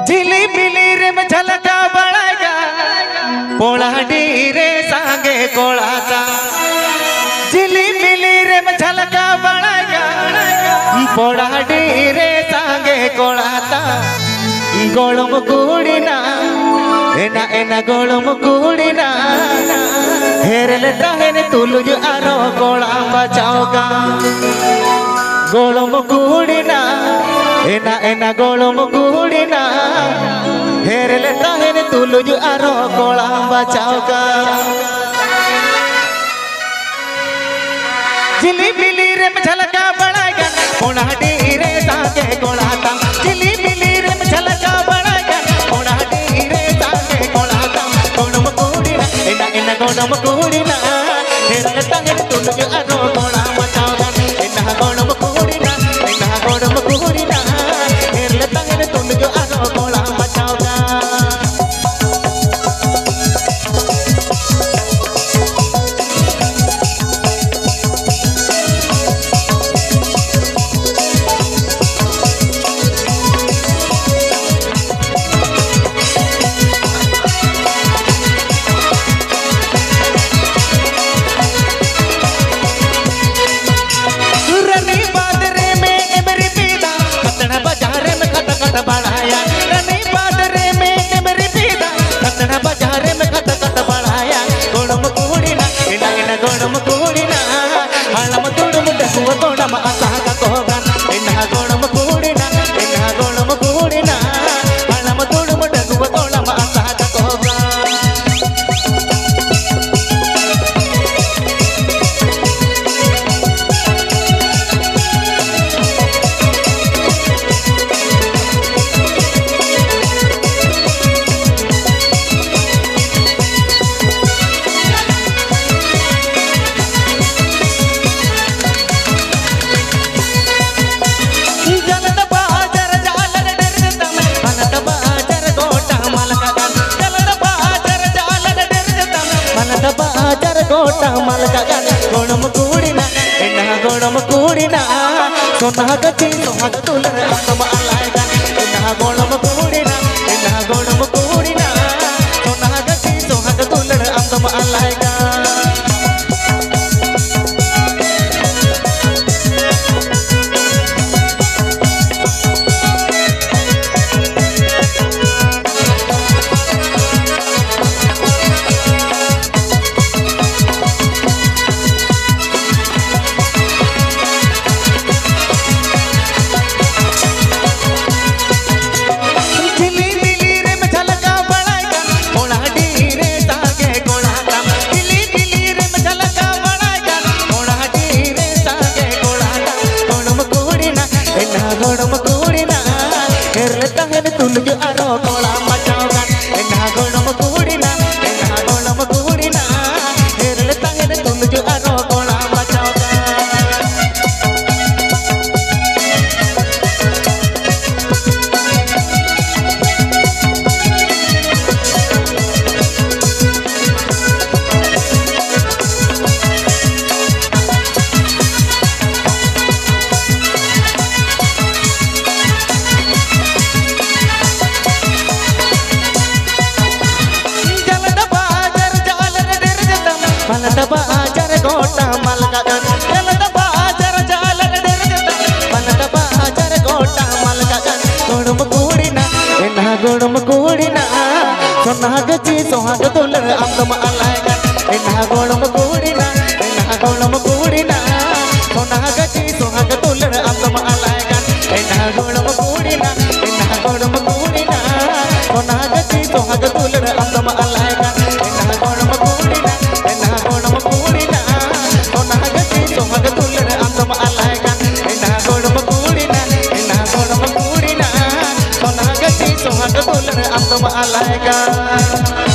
झिली मिली रे में झलका बड़ागा पोड़ा रे सांगे कोड़ाता झिली मिली रे में झलका बड़ागा पोड़ा रे सांगे कोड़ाता गोलम कूड़ीना एना एना गोलम कूड़ीना हेरले ताहेने तुलुज आरो कोड़ा बचाओगा गोलम कूड़ीना एना एना गोलम कूड़ीना हेरले ताहेने तुलुज आरो कोड़ा बचाओगा झिली मिली रे में झलका बड़ागा पोड़ा रे सांगे कोड़ाता झिली मिली रे में झलका बड़ागा पोड़ा रे सांगे कोड़ाता गोलम कूड़ीना एना एना गोलम कूड़ीना हेरले ताहेने तुलुज आरो कोड़ा बचाओगा एना गोलम कूड़ीना एना गोलम कूड़ीना हेरले ताहेने तुलुज आरो कोड़ा बचाओगा गोलम कूड़ीना हलम तुड़म डकुआ गोड़म असागा कोगान इन्हा गोलम कूड़ीना इन्हा गोलम कूड़ीना हलम तुड़म डकुआ गोड़म असागा कोगान बाजार गोटा मलका गोलम कूड़ीना इन्हा गोलम कूड़ीना सोना गची सोहाग तुलर अंदम अलायगा इन्हा गोलम कूड़ीना इन्हा गोलम कूड़ीना सोना गची सोहाग तुलर अंदम अलायगा गोलम कूड़ीना हेरले ताहेने तुलुज आरो कोड़ा बचाओगा इन्हा गोलम कूड़ीना इन्हा गोलम कूड़ीना हेरले ताहेने तुलुज आरो कोड़ा बचाओगा मलदा बाजार गोटा मलका मलदा बाजार जालर डेरजता मलदा बाजार गोटा मलका गोलम कूड़ीना इन्हा गोलम कूड़ीना सोना गची सोहाग तुलर अंदम अलायगा इन्हा गोलम कूड़ीना इन्हा गोलम कूड़ीना सोना गची सोहाग तुलर अंदम अलायगा इन्हा गोलम कूड़ीना इन्हा गोलम कूड़ीना सोना गची सोहाग तुलर अंदम अलायगा इन्हा गोलम कूड़ीना इन्हा गोलम कूड़ीना सोना गची सोहाग तुलर अंदम अलायगा इन्हा गोलम कूड़ीना इन्हा गोलम कूड़ीना सोना गची सोहाग तुलर अंदम अलायगा